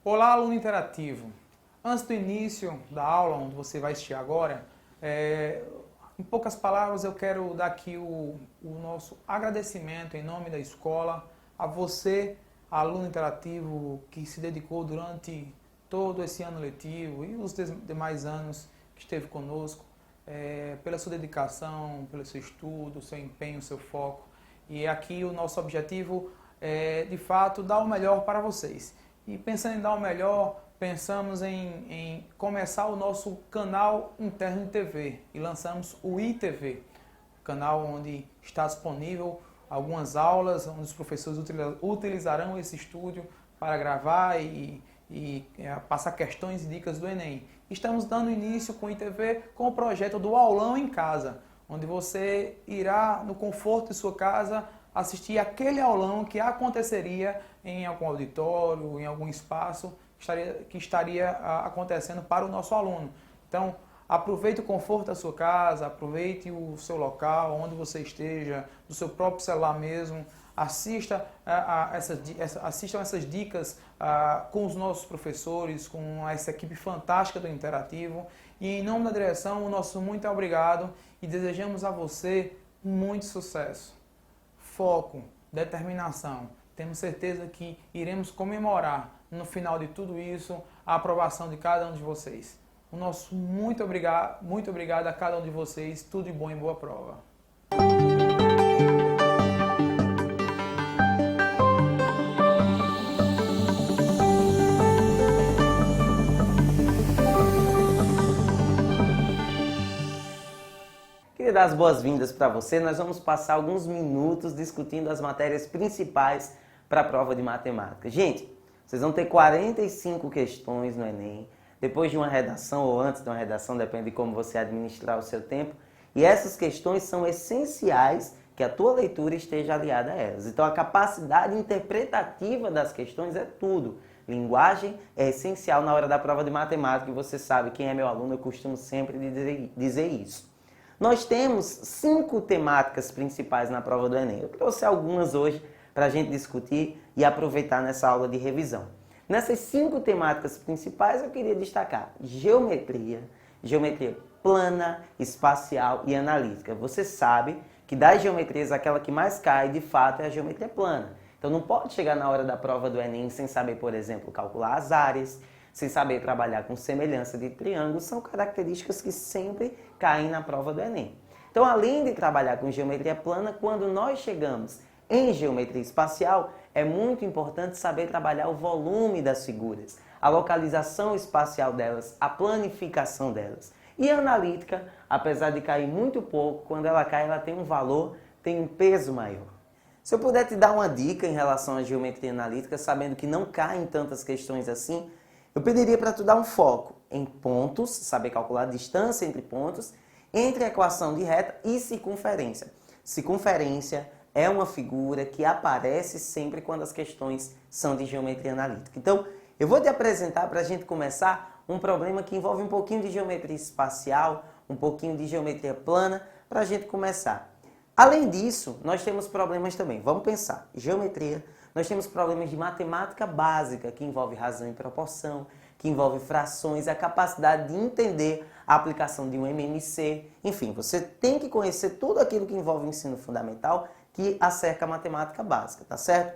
Olá, aluno interativo. Antes do início da aula, onde você vai assistir agora, em poucas palavras eu quero dar aqui o nosso agradecimento em nome da escola a você, aluno interativo, que se dedicou durante todo esse ano letivo e os demais anos que esteve conosco, pela sua dedicação, pelo seu estudo, seu empenho, seu foco. E aqui o nosso objetivo é, de fato, dar o melhor para vocês. E pensando em dar o melhor, pensamos em começar o nosso canal interno de TV e lançamos o ITV, canal onde está disponível algumas aulas, onde os professores utilizarão esse estúdio para gravar e passar questões e dicas do Enem. Estamos dando início com o ITV com o projeto do Aulão em Casa, onde você irá, no conforto de sua casa, assistir aquele aulão que aconteceria em algum auditório, em algum espaço que estaria acontecendo para o nosso aluno. Então, aproveite o conforto da sua casa, aproveite o seu local, onde você esteja, do seu próprio celular mesmo, assistam essas dicas com os nossos professores, com essa equipe fantástica do Interativo. E em nome da direção, o nosso muito obrigado e desejamos a você muito sucesso, foco, determinação. Temos certeza que iremos comemorar no final de tudo isso a aprovação de cada um de vocês. O nosso muito obrigado a cada um de vocês. Tudo de bom e boa prova. Queria dar as boas-vindas para você. Nós vamos passar alguns minutos discutindo as matérias principais para a prova de matemática. Gente, vocês vão ter 45 questões no Enem, depois de uma redação ou antes de uma redação, depende de como você administrar o seu tempo. E essas questões são essenciais que a tua leitura esteja aliada a elas. Então a capacidade interpretativa das questões é tudo. Linguagem é essencial na hora da prova de matemática e você sabe, quem é meu aluno, eu costumo sempre dizer isso. Nós temos 5 temáticas principais na prova do Enem. Eu trouxe algumas hoje para a gente discutir e aproveitar nessa aula de revisão. Nessas 5 temáticas principais eu queria destacar geometria plana, espacial e analítica. Você sabe que das geometrias aquela que mais cai de fato é a geometria plana. Então não pode chegar na hora da prova do Enem sem saber, por exemplo, calcular as áreas, sem saber trabalhar com semelhança de triângulos, são características que sempre caem na prova do Enem. Então, além de trabalhar com geometria plana, quando nós chegamos em geometria espacial, é muito importante saber trabalhar o volume das figuras, a localização espacial delas, a planificação delas. E a analítica, apesar de cair muito pouco, quando ela cai, ela tem um valor, tem um peso maior. Se eu puder te dar uma dica em relação à geometria analítica, sabendo que não caem tantas questões assim, eu pediria para tu dar um foco em pontos, saber calcular a distância entre pontos, entre equação de reta e circunferência. Circunferência é uma figura que aparece sempre quando as questões são de geometria analítica. Então, eu vou te apresentar para a gente começar um problema que envolve um pouquinho de geometria espacial, um pouquinho de geometria plana, para a gente começar. Além disso, nós temos problemas também. Vamos pensar. Geometria. Nós temos problemas de matemática básica, que envolve razão e proporção, que envolve frações, a capacidade de entender a aplicação de um MMC. Enfim, você tem que conhecer tudo aquilo que envolve o ensino fundamental que acerca a matemática básica, tá certo?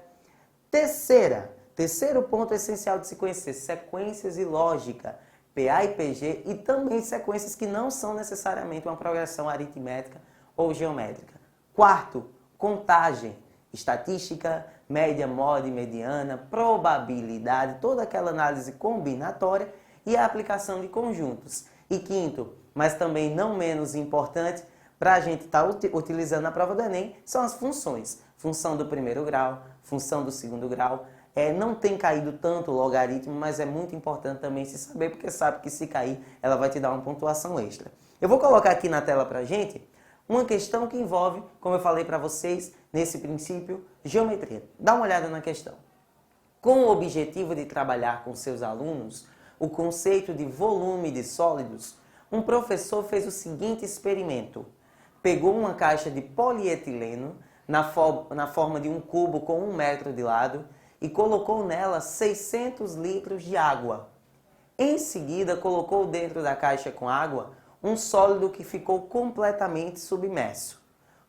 Terceiro ponto essencial de se conhecer, sequências e lógica, PA e PG, e também sequências que não são necessariamente uma progressão aritmética ou geométrica. Quarto, contagem, estatística, média, moda e mediana, probabilidade, toda aquela análise combinatória e a aplicação de conjuntos. E quinto, mas também não menos importante, para a gente estar utilizando na prova do Enem, são as funções. Função do primeiro grau, função do segundo grau. Não tem caído tanto o logaritmo, mas é muito importante também se saber, porque sabe que se cair, ela vai te dar uma pontuação extra. Eu vou colocar aqui na tela para a gente uma questão que envolve, como eu falei para vocês, nesse princípio, geometria. Dá uma olhada na questão. Com o objetivo de trabalhar com seus alunos o conceito de volume de sólidos, um professor fez o seguinte experimento. Pegou uma caixa de polietileno na forma de um cubo com 1 metro de lado e colocou nela 600 litros de água. Em seguida, colocou dentro da caixa com água um sólido que ficou completamente submerso.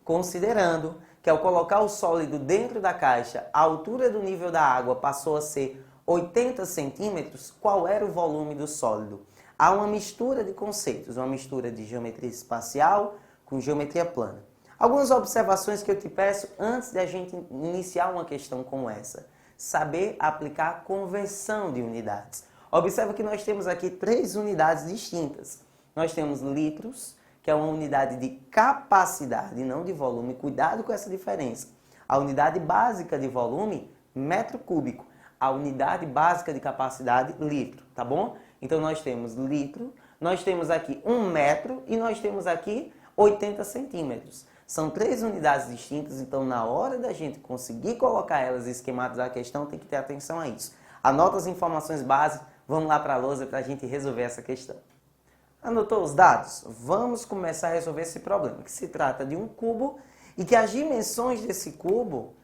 Considerando que ao colocar o sólido dentro da caixa, a altura do nível da água passou a ser 80 centímetros, qual era o volume do sólido? Há uma mistura de conceitos, uma mistura de geometria espacial com geometria plana. Algumas observações que eu te peço antes de a gente iniciar uma questão como essa. Saber aplicar a conversão de unidades. Observa que nós temos aqui 3 unidades distintas. Nós temos litros, que é uma unidade de capacidade, não de volume. Cuidado com essa diferença. A unidade básica de volume, metro cúbico. A unidade básica de capacidade, litro, tá bom? Então nós temos litro, nós temos aqui 1 metro e nós temos aqui 80 centímetros. São 3 unidades distintas, então na hora da gente conseguir colocar elas e esquematizar a questão, tem que ter atenção a isso. Anota as informações básicas, vamos lá para a lousa para a gente resolver essa questão. Anotou os dados? Vamos começar a resolver esse problema, que se trata de um cubo e que as dimensões desse cubo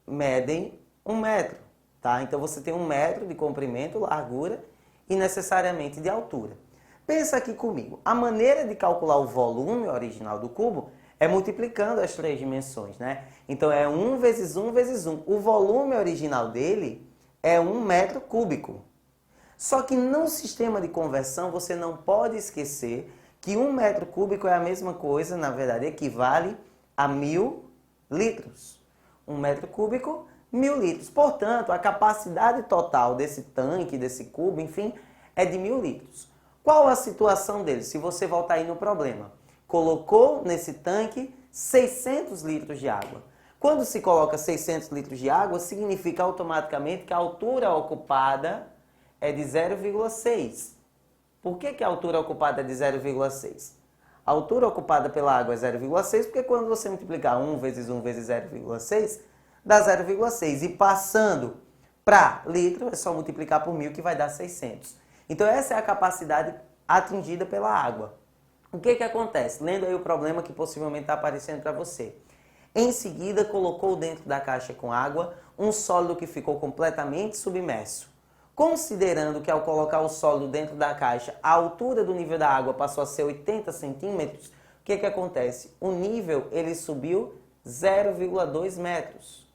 medem 1 metro. Tá? Então você tem 1 metro de comprimento, largura e necessariamente de altura. Pensa aqui comigo, a maneira de calcular o volume original do cubo é multiplicando as 3 dimensões, né? Então é 1 vezes 1 vezes 1. O volume original dele é 1 metro cúbico. Só que no sistema de conversão você não pode esquecer que 1 metro cúbico é a mesma coisa, na verdade equivale a 1000 litros. 1 metro cúbico, 1000 litros. Portanto, a capacidade total desse tanque, desse cubo, enfim, é de 1000 litros. Qual a situação dele? Se você voltar aí no problema. Colocou nesse tanque 600 litros de água. Quando se coloca 600 litros de água, significa automaticamente que a altura ocupada é de 0,6. Por que a altura ocupada é de 0,6? A altura ocupada pela água é 0,6, porque quando você multiplicar 1 vezes 1 vezes 0,6, dá 0,6. E passando para litro, é só multiplicar por 1000 que vai dar 600. Então essa é a capacidade atingida pela água. O que acontece? Lendo aí o problema que possivelmente está aparecendo para você. Em seguida, colocou dentro da caixa com água um sólido que ficou completamente submerso. Considerando que ao colocar o sólido dentro da caixa, a altura do nível da água passou a ser 80 centímetros, o que acontece? O nível ele subiu 0,2 metros.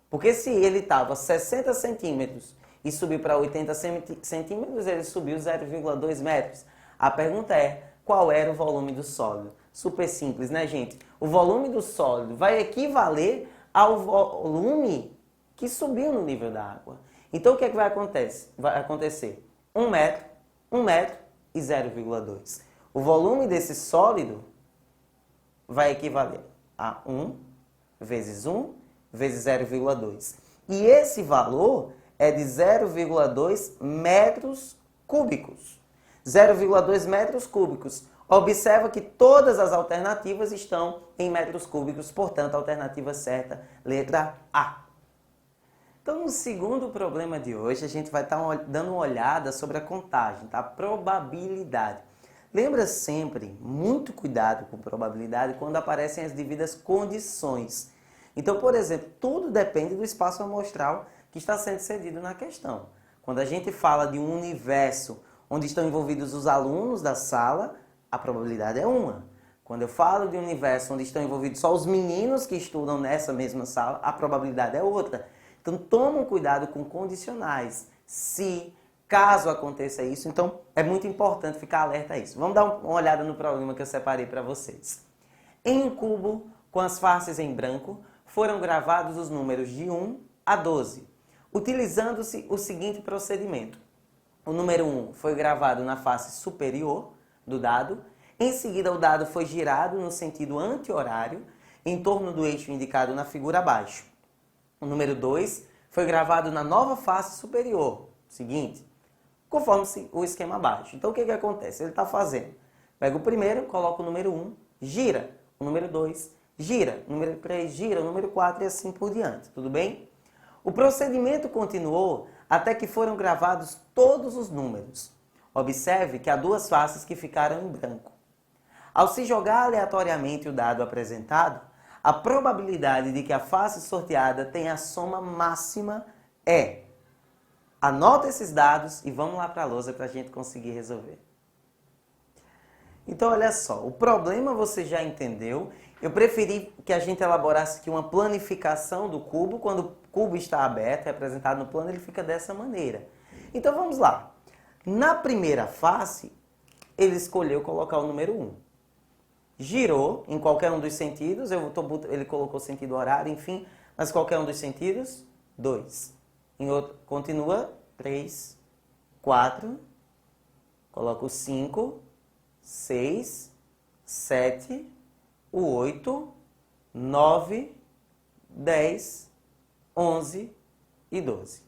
Porque se ele estava 60 centímetros e subiu para 80 centímetros, ele subiu 0,2 metros. A pergunta é, qual era o volume do sólido? Super simples, né, gente? O volume do sólido vai equivaler ao volume que subiu no nível da água. Então, o que vai acontecer? 1 metro e 0,2. O volume desse sólido vai equivaler a 1 vezes 1 vezes 0,2. E esse valor é de 0,2 metros cúbicos. 0,2 metros cúbicos. Observa que todas as alternativas estão em metros cúbicos, portanto, a alternativa certa, letra A. Então, no segundo problema de hoje, a gente vai estar dando uma olhada sobre a contagem, tá? Probabilidade. Lembra sempre, muito cuidado com probabilidade quando aparecem as devidas condições. Então, por exemplo, tudo depende do espaço amostral que está sendo cedido na questão. Quando a gente fala de um universo onde estão envolvidos os alunos da sala, a probabilidade é uma. Quando eu falo de um universo onde estão envolvidos só os meninos que estudam nessa mesma sala, a probabilidade é outra. Então, toma cuidado com condicionais. Se, caso aconteça isso, então é muito importante ficar alerta a isso. Vamos dar uma olhada no problema que eu separei para vocês. Em um cubo com as faces em branco, foram gravados os números de 1 a 12, utilizando-se o seguinte procedimento. O número 1 foi gravado na face superior do dado, em seguida o dado foi girado no sentido anti-horário, em torno do eixo indicado na figura abaixo. O número 2 foi gravado na nova face superior, seguinte, conforme o esquema abaixo. Então o que acontece? Ele está fazendo, pega o primeiro, coloca o número 1, gira o número 2, gira o número 3, gira o número 4 e assim por diante, tudo bem? O procedimento continuou até que foram gravados todos os números. Observe que há duas faces que ficaram em branco. Ao se jogar aleatoriamente o dado apresentado, a probabilidade de que a face sorteada tenha a soma máxima é... Anota esses dados e vamos lá para a lousa para a gente conseguir resolver. Então, olha só, o problema você já entendeu. Eu preferi que a gente elaborasse aqui uma planificação do cubo. Quando o cubo está aberto, representado no plano, ele fica dessa maneira. Então, vamos lá. Na primeira face, ele escolheu colocar o número 1. Girou em qualquer um dos sentidos, ele colocou sentido horário, enfim, mas qualquer um dos sentidos, 2. Em outro, continua, 3, 4, coloca o 5, 6, 7, o 8, 9, 10, 11 e 12.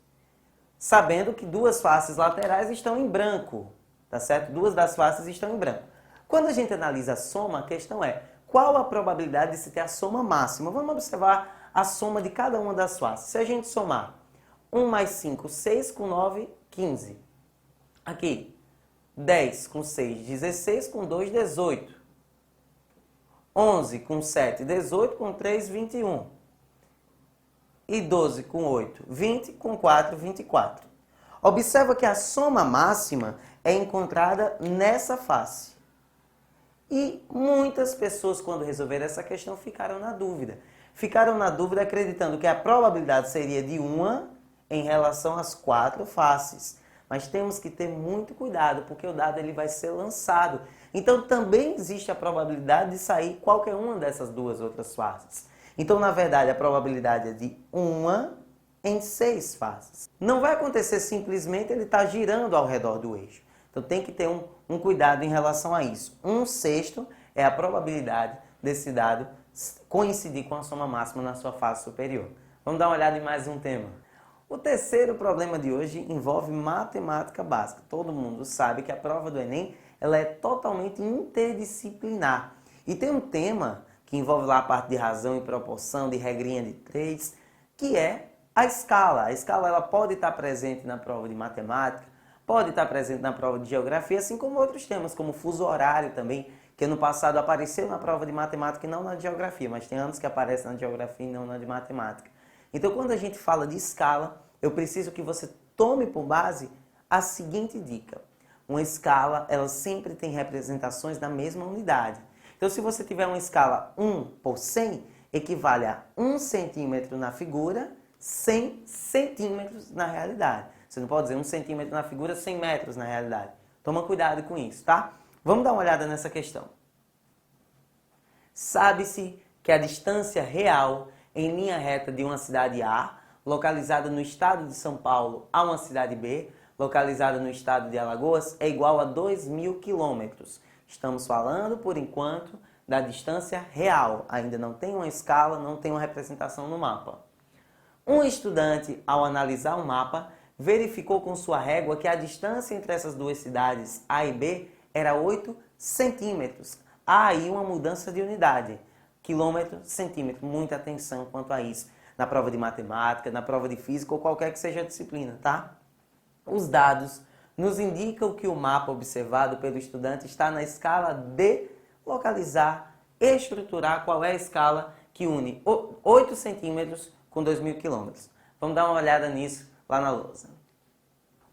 Sabendo que duas faces laterais estão em branco, tá certo? Duas das faces estão em branco. Quando a gente analisa a soma, a questão é, qual a probabilidade de se ter a soma máxima? Vamos observar a soma de cada uma das faces. Se a gente somar 1 mais 5, 6, com 9, 15. Aqui, 10 com 6, 16, com 2, 18. 11 com 7, 18, com 3, 21. E 12 com 8, 20, com 4, 24. Observa que a soma máxima é encontrada nessa face. E muitas pessoas, quando resolveram essa questão, ficaram na dúvida. Ficaram na dúvida acreditando que a probabilidade seria de 1 em relação às 4 faces. Mas temos que ter muito cuidado, porque o dado ele vai ser lançado. Então também existe a probabilidade de sair qualquer uma dessas duas outras faces. Então, na verdade, a probabilidade é de 1 em 6 faces. Não vai acontecer simplesmente ele estar girando ao redor do eixo. Então tem que ter um cuidado em relação a isso. 1/6 é a probabilidade desse dado coincidir com a soma máxima na sua face superior. Vamos dar uma olhada em mais um tema. O terceiro problema de hoje envolve matemática básica. Todo mundo sabe que a prova do Enem ela é totalmente interdisciplinar. E tem um tema que envolve lá a parte de razão e proporção, de regrinha de 3, que é a escala. A escala ela pode estar presente na prova de matemática, pode estar presente na prova de geografia, assim como outros temas, como fuso horário também, que no passado apareceu na prova de matemática e não na geografia, mas tem anos que aparece na geografia e não na de matemática. Então, quando a gente fala de escala, eu preciso que você tome por base a seguinte dica. Uma escala, ela sempre tem representações na mesma unidade. Então, se você tiver uma escala 1 por 100, equivale a 1 centímetro na figura, 100 centímetros na realidade. Você não pode dizer 1 centímetro na figura, 100 metros na realidade. Toma cuidado com isso, tá? Vamos dar uma olhada nessa questão. Sabe-se que a distância real em linha reta de uma cidade A, localizada no estado de São Paulo, a uma cidade B, localizada no estado de Alagoas, é igual a 2.000 quilômetros. Estamos falando, por enquanto, da distância real. Ainda não tem uma escala, não tem uma representação no mapa. Um estudante, ao analisar o mapa, verificou com sua régua que a distância entre essas duas cidades, A e B, era 8 centímetros. Há aí uma mudança de unidade. Quilômetro, centímetro. Muita atenção quanto a isso. Na prova de matemática, na prova de física ou qualquer que seja a disciplina, tá? Os dados nos indicam que o mapa observado pelo estudante está na escala de localizar, estruturar qual é a escala que une 8 centímetros com 2.000 quilômetros. Vamos dar uma olhada nisso lá na lousa.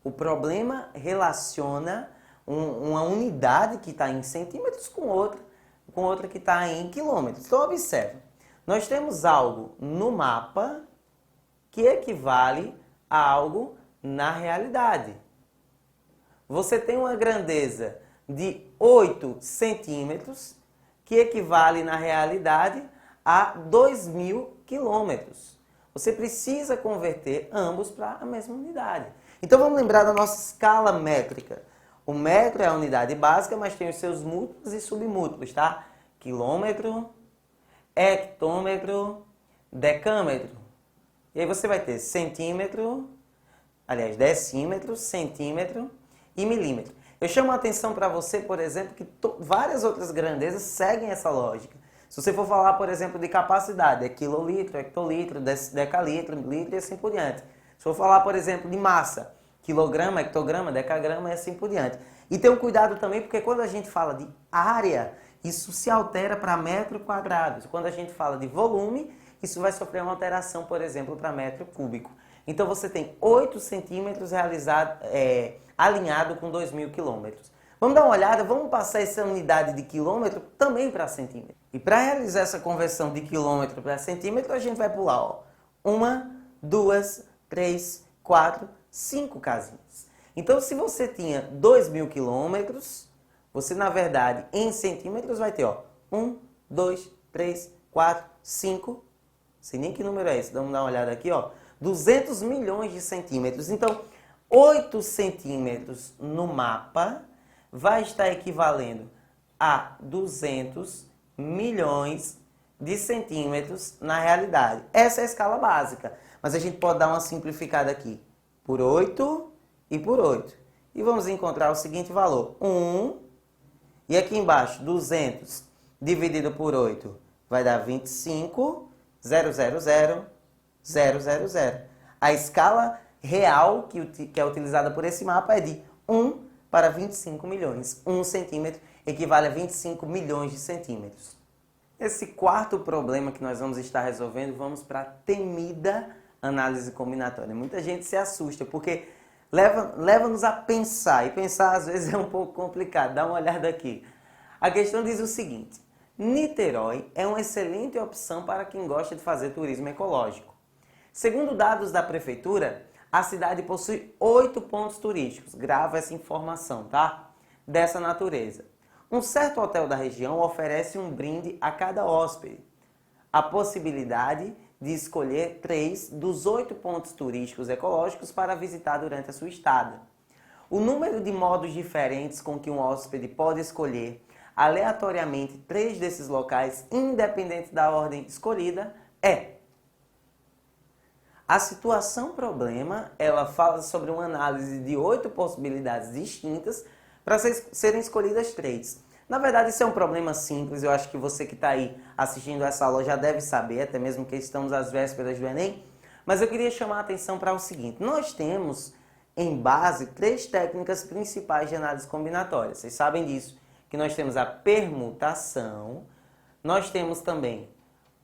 O problema relaciona uma unidade que está em centímetros com outra que está em quilômetros. Então, observe. Nós temos algo no mapa que equivale a algo na realidade. Você tem uma grandeza de 8 centímetros que equivale na realidade a 2.000 quilômetros. Você precisa converter ambos para a mesma unidade. Então vamos lembrar da nossa escala métrica. O metro é a unidade básica, mas tem os seus múltiplos e submúltiplos, tá? Quilômetro, hectômetro, decâmetro. E aí você vai ter centímetro, aliás, decímetro, centímetro e milímetro. Eu chamo a atenção para você, por exemplo, que várias outras grandezas seguem essa lógica. Se você for falar, por exemplo, de capacidade, é quilolitro, hectolitro, decalitro, litro e assim por diante. Se for falar, por exemplo, de massa, quilograma, hectograma, decagrama e assim por diante. E tem um cuidado também, porque quando a gente fala de área, isso se altera para metro quadrado. Quando a gente fala de volume, isso vai sofrer uma alteração, por exemplo, para metro cúbico. Então você tem 8 centímetros alinhado com 2.000 quilômetros. Vamos dar uma olhada, vamos passar essa unidade de quilômetro também para centímetro. E para realizar essa conversão de quilômetro para centímetro, a gente vai pular, ó, 1, 2, 3, 4, 5 casinhas. Então, se você tinha 2.000 quilômetros, você, na verdade, em centímetros vai ter, ó, 1, 2, 3, 4, 5, sei nem que número é esse, vamos dar uma olhada aqui, ó, 200 milhões de centímetros. Então, 8 centímetros no mapa vai estar equivalendo a 200 milhões de centímetros na realidade. Essa é a escala básica, mas a gente pode dar uma simplificada aqui por 8 e por 8. E vamos encontrar o seguinte valor, 1, e aqui embaixo 200 dividido por 8 vai dar 25, 000, 000. A escala real que é utilizada por esse mapa é de 1 para 25 milhões. 1 centímetro equivale a 25 milhões de centímetros. Esse quarto problema que nós vamos estar resolvendo, vamos para a temida análise combinatória. Muita gente se assusta, porque leva-nos a pensar, e pensar às vezes é um pouco complicado. Dá uma olhada aqui. A questão diz o seguinte: Niterói é uma excelente opção para quem gosta de fazer turismo ecológico. Segundo dados da prefeitura, a cidade possui 8 pontos turísticos. Grava essa informação, tá? Dessa natureza. Um certo hotel da região oferece um brinde a cada hóspede. A possibilidade de escolher 3 dos 8 pontos turísticos ecológicos para visitar durante a sua estada. O número de modos diferentes com que um hóspede pode escolher aleatoriamente 3 desses locais, independente da ordem escolhida, é: a situação problema, ela fala sobre uma análise de 8 possibilidades distintas para serem escolhidas 3. Na verdade, isso é um problema simples, eu acho que você que está aí assistindo essa aula já deve saber, até mesmo que estamos às vésperas do Enem, mas eu queria chamar a atenção para o seguinte: nós temos em base 3 técnicas principais de análise combinatória. Vocês sabem disso, que nós temos a permutação, nós temos também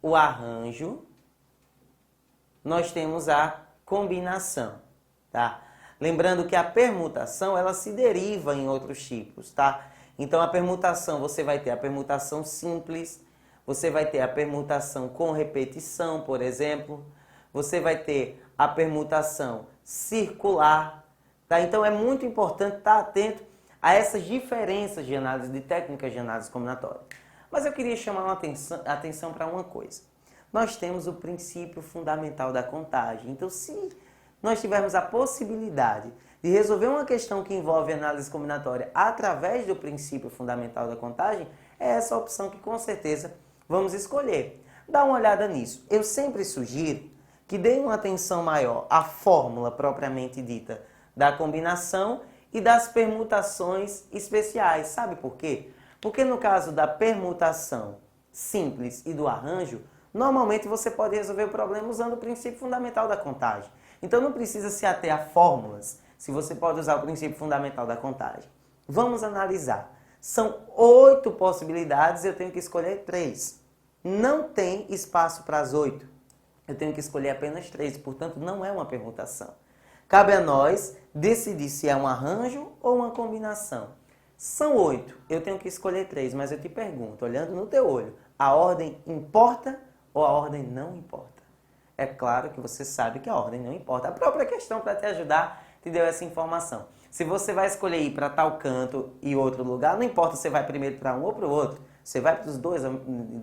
o arranjo, nós temos a combinação, tá? Lembrando que a permutação, ela se deriva em outros tipos, tá? Então, a permutação, você vai ter a permutação simples, você vai ter a permutação com repetição, por exemplo, você vai ter a permutação circular, tá? Então, é muito importante estar atento a essas diferenças de análise, de técnicas de análise combinatória. Mas eu queria chamar a atenção para uma coisa. Nós temos o princípio fundamental da contagem. Então, se nós tivermos a possibilidade de resolver uma questão que envolve análise combinatória através do princípio fundamental da contagem, é essa opção que com certeza vamos escolher. Dá uma olhada nisso. Eu sempre sugiro que deem uma atenção maior à fórmula propriamente dita da combinação e das permutações especiais. Sabe por quê? Porque no caso da permutação simples e do arranjo, normalmente você pode resolver o problema usando o princípio fundamental da contagem. Então não precisa se ater a fórmulas, se você pode usar o princípio fundamental da contagem. Vamos analisar. São 8 possibilidades, eu tenho que escolher 3. Não tem espaço para as 8. Eu tenho que escolher apenas 3, portanto não é uma permutação. Cabe a nós decidir se é um arranjo ou uma combinação. São 8, eu tenho que escolher 3, mas eu te pergunto, olhando no teu olho, a ordem importa ou a ordem não importa? É claro que você sabe que a ordem não importa. A própria questão para te ajudar te deu essa informação. Se você vai escolher ir para tal canto e outro lugar, não importa se você vai primeiro para um ou para o outro, você vai para os dois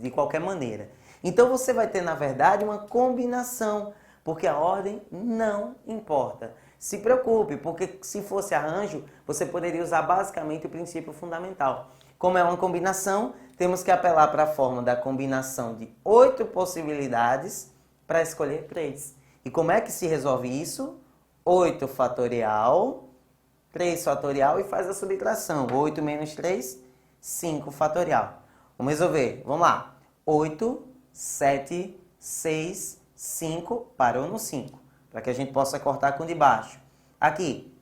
de qualquer maneira. Então você vai ter, na verdade, uma combinação, porque a ordem não importa. Se preocupe, porque se fosse arranjo, você poderia usar basicamente o princípio fundamental. Como é uma combinação, temos que apelar para a forma da combinação de 8 possibilidades para escolher 3. E como é que se resolve isso? 8 fatorial, 3 fatorial e faz a subtração. 8 menos 3, 5 fatorial. Vamos resolver. Vamos lá. 8, 7, 6, 5, parou no 5. Para que a gente possa cortar com o de baixo. Aqui,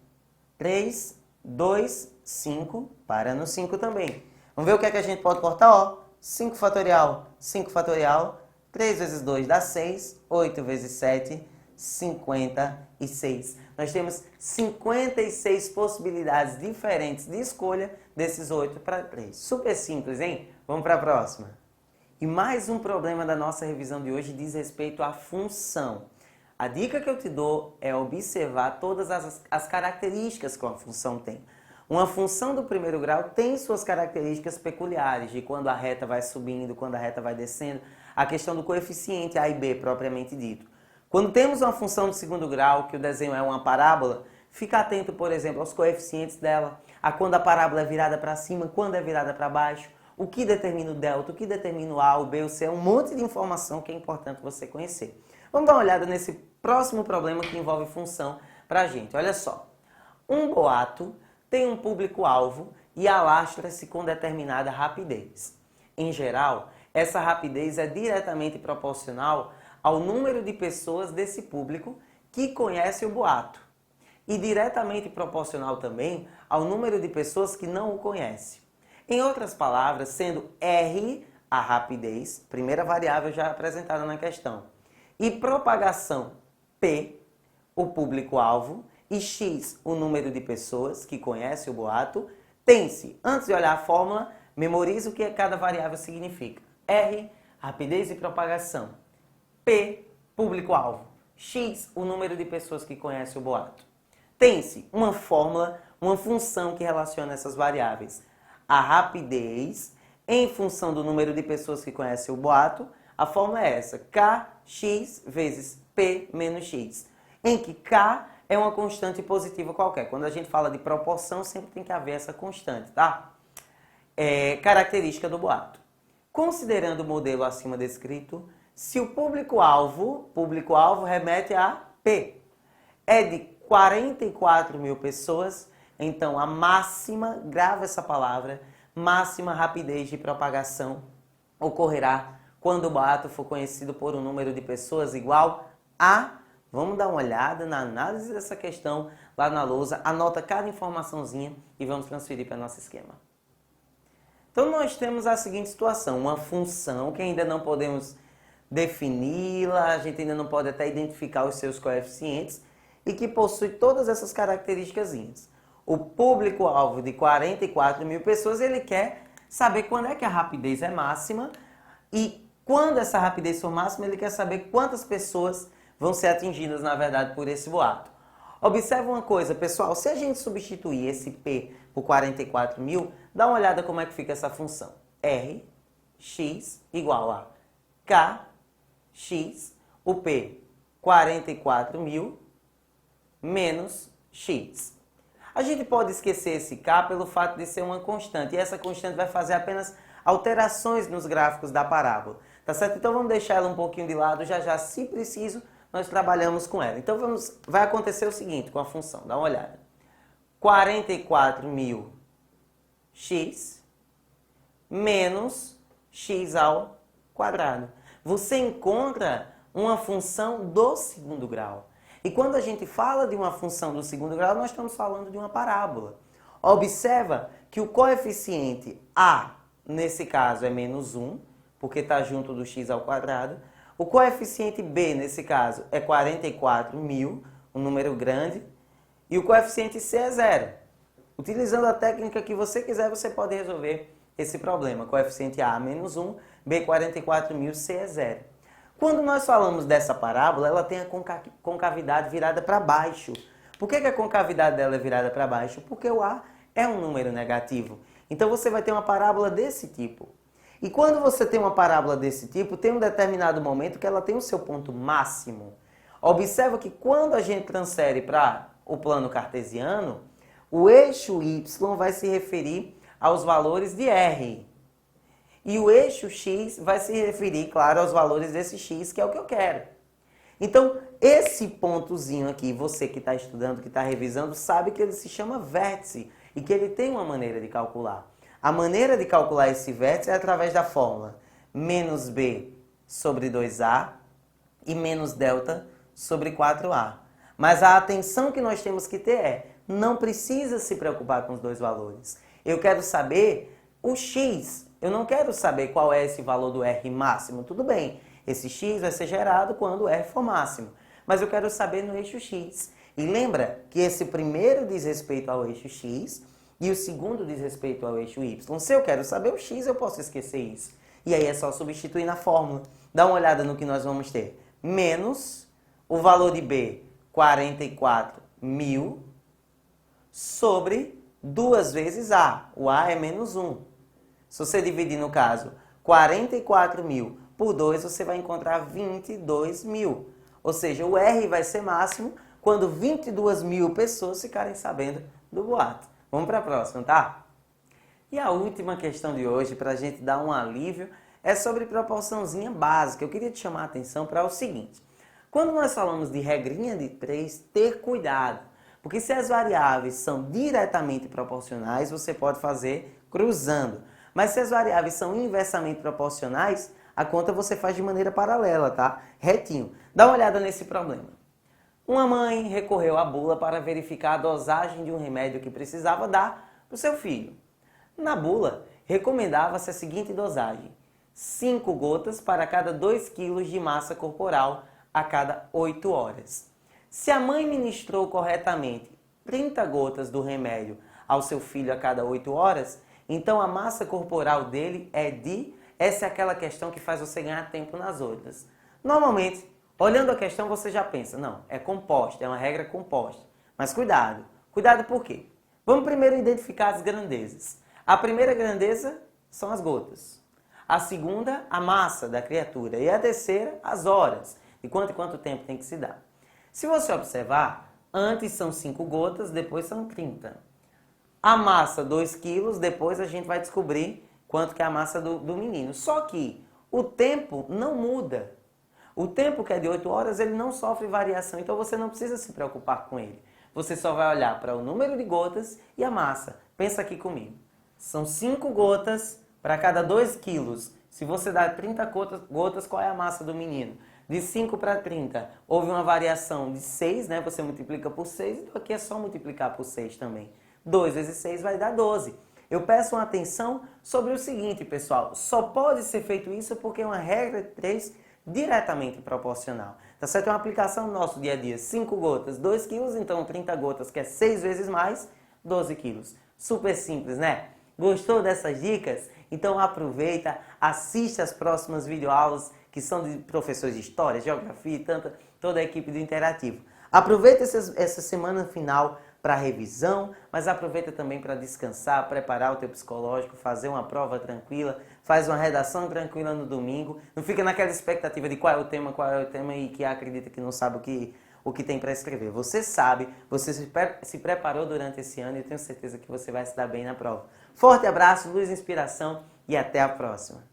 3, 2, 5, para no 5 também. Vamos ver o que é que a gente pode cortar, ó. 5 fatorial, 5 fatorial, 3 vezes 2 dá 6, 8 vezes 7, 56. Nós temos 56 possibilidades diferentes de escolha desses 8 para 3. Super simples, hein? Vamos para a próxima. E mais um problema da nossa revisão de hoje diz respeito à função. A dica que eu te dou é observar todas as características que uma função tem. Uma função do primeiro grau tem suas características peculiares, de quando a reta vai subindo, quando a reta vai descendo, a questão do coeficiente A e B propriamente dito. Quando temos uma função do segundo grau, que o desenho é uma parábola, fica atento, por exemplo, aos coeficientes dela, a quando a parábola é virada para cima, quando é virada para baixo, o que determina o delta, o que determina o A, o B, o C, um monte de informação que é importante você conhecer. Vamos dar uma olhada nesse próximo problema que envolve função para a gente. Olha só, um boato tem um público-alvo e alastra-se com determinada rapidez. Em geral, essa rapidez é diretamente proporcional ao número de pessoas desse público que conhece o boato e diretamente proporcional também ao número de pessoas que não o conhecem. Em outras palavras, sendo R a rapidez, primeira variável já apresentada na questão, e propagação P, o público-alvo, e X, o número de pessoas que conhecem o boato, tem-se, antes de olhar a fórmula, memorize o que cada variável significa. R, rapidez e propagação. P, público-alvo. X, o número de pessoas que conhecem o boato. Tem-se uma fórmula, uma função que relaciona essas variáveis. A rapidez, em função do número de pessoas que conhecem o boato, a fórmula é essa, Kx vezes P menos X, em que K é uma constante positiva qualquer. Quando a gente fala de proporção, sempre tem que haver essa constante, tá? Característica do boato. Considerando o modelo acima descrito, se o público-alvo remete a P, é de 44 mil pessoas, então a máxima, grava essa palavra, máxima rapidez de propagação ocorrerá quando o boato for conhecido por um número de pessoas igual a... Vamos dar uma olhada na análise dessa questão lá na lousa, anota cada informaçãozinha e vamos transferir para o nosso esquema. Então nós temos a seguinte situação, uma função que ainda não podemos defini-la, a gente ainda não pode até identificar os seus coeficientes e que possui todas essas características. O público-alvo de 44 mil pessoas, ele quer saber quando é que a rapidez é máxima e quando essa rapidez for máxima, ele quer saber quantas pessoas vão ser atingidas, na verdade, por esse boato. Observe uma coisa, pessoal, se a gente substituir esse P por 44 mil, dá uma olhada como é que fica essa função. R, X, igual a K, X, o P, 44 mil, menos X. A gente pode esquecer esse K pelo fato de ser uma constante, e essa constante vai fazer apenas alterações nos gráficos da parábola. Tá certo? Então vamos deixar ela um pouquinho de lado, já, se preciso, nós trabalhamos com ela. Então vai acontecer o seguinte com a função, dá uma olhada. 44 mil x menos x ao quadrado. Você encontra uma função do segundo grau. E quando a gente fala de uma função do segundo grau, nós estamos falando de uma parábola. Observa que o coeficiente A, nesse caso, é menos 1, porque está junto do x ao quadrado. O coeficiente B, nesse caso, é 44 mil, um número grande. E o coeficiente C é 0. Utilizando a técnica que você quiser, você pode resolver esse problema. Coeficiente A, menos 1, B, 44 mil, C é 0. Quando nós falamos dessa parábola, ela tem a concavidade virada para baixo. Por que a concavidade dela é virada para baixo? Porque o A é um número negativo. Então você vai ter uma parábola desse tipo. E quando você tem uma parábola desse tipo, tem um determinado momento que ela tem o seu ponto máximo. Observa que quando a gente transfere para o plano cartesiano, o eixo y vai se referir aos valores de R. E o eixo x vai se referir, claro, aos valores desse x, que é o que eu quero. Então, esse pontozinho aqui, você que está estudando, que está revisando, sabe que ele se chama vértice e que ele tem uma maneira de calcular. A maneira de calcular esse vértice é através da fórmula menos b sobre 2a e menos delta sobre 4a. Mas a atenção que nós temos que ter é, não precisa se preocupar com os dois valores. Eu quero saber o x, eu não quero saber qual é esse valor do R máximo. Tudo bem, esse x vai ser gerado quando o R for máximo. Mas eu quero saber no eixo x. E lembra que esse primeiro diz respeito ao eixo x e o segundo diz respeito ao eixo y. Se eu quero saber o x, eu posso esquecer isso. E aí é só substituir na fórmula. Dá uma olhada no que nós vamos ter. Menos o valor de B, 44.000, sobre 2 vezes A. O A é menos 1. Se você dividir, no caso, 44.000 por 2, você vai encontrar 22.000. Ou seja, o R vai ser máximo quando 22.000 pessoas ficarem sabendo do boato. Vamos para a próxima, tá? E a última questão de hoje, para a gente dar um alívio, é sobre proporçãozinha básica. Eu queria te chamar a atenção para o seguinte. Quando nós falamos de regrinha de 3, ter cuidado. Porque se as variáveis são diretamente proporcionais, você pode fazer cruzando. Mas se as variáveis são inversamente proporcionais, a conta você faz de maneira paralela, tá? Retinho. Dá uma olhada nesse problema. Uma mãe recorreu à bula para verificar a dosagem de um remédio que precisava dar para o seu filho. Na bula, recomendava-se a seguinte dosagem: 5 gotas para cada 2 kg de massa corporal a cada 8 horas. Se a mãe ministrou corretamente 30 gotas do remédio ao seu filho a cada 8 horas, então a massa corporal dele é de... Essa é aquela questão que faz você ganhar tempo nas outras. Normalmente, olhando a questão, você já pensa, não, é composta, é uma regra composta. Mas cuidado. Cuidado por quê? Vamos primeiro identificar as grandezas. A primeira grandeza são as gotas. A segunda, a massa da criatura. E a terceira, as horas. De quanto em quanto tempo tem que se dar. Se você observar, antes são 5 gotas, depois são 30. A massa, 2 quilos, depois a gente vai descobrir quanto que é a massa do menino. Só que o tempo não muda. O tempo que é de 8 horas, ele não sofre variação, então você não precisa se preocupar com ele. Você só vai olhar para o número de gotas e a massa. Pensa aqui comigo. São 5 gotas para cada 2 quilos. Se você dá 30 gotas, qual é a massa do menino? De 5 para 30, houve uma variação de 6, né? Você multiplica por 6, então aqui é só multiplicar por 6 também. 2 vezes 6 vai dar 12. Eu peço uma atenção sobre o seguinte, pessoal. Só pode ser feito isso porque é uma regra de 3 diretamente proporcional. Tá certo? É uma aplicação no nosso dia a dia. 5 gotas, 2 quilos, então 30 gotas, que é 6 vezes mais, 12 quilos. Super simples, né? Gostou dessas dicas? Então aproveita, assiste as próximas videoaulas que são de professores de História, Geografia e toda a equipe do Interativo. Aproveita essa semana final para revisão, mas aproveita também para descansar, preparar o teu psicológico, fazer uma prova tranquila, faz uma redação tranquila no domingo. Não fica naquela expectativa de qual é o tema e que acredita que não sabe o que tem para escrever. Você sabe, você se preparou durante esse ano e eu tenho certeza que você vai se dar bem na prova. Forte abraço, luz e inspiração e até a próxima.